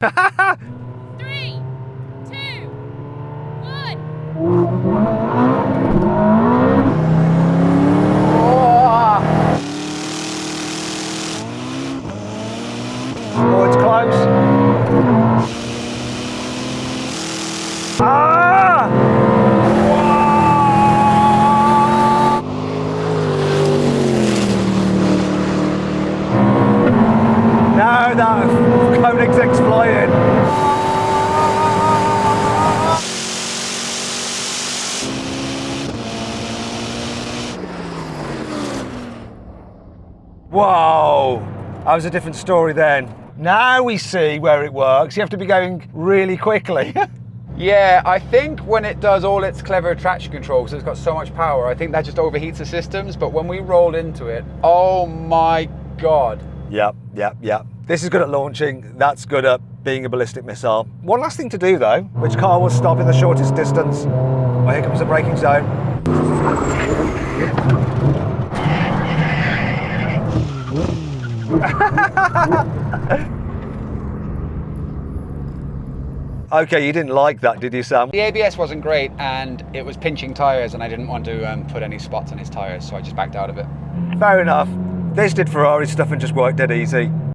3, 2, 1. Oh, it's close. Ah! Now that Koenigsegg's flying. Whoa, that was a different story then. Now we see where it works. You have to be going really quickly. Yeah, I think when it does all its clever traction control, because it's got so much power, I think that just overheats the systems. But when we rolled into it, oh my God. Yep. This is good at launching. That's good at being a ballistic missile. One last thing to do though. Which car will stop in the shortest distance? Oh, here comes the braking zone. Okay, you didn't like that, did you, Sam? The ABS wasn't great and it was pinching tyres and I didn't want to put any spots on his tyres, so I just backed out of it. Fair enough. This did Ferrari stuff and just worked dead easy.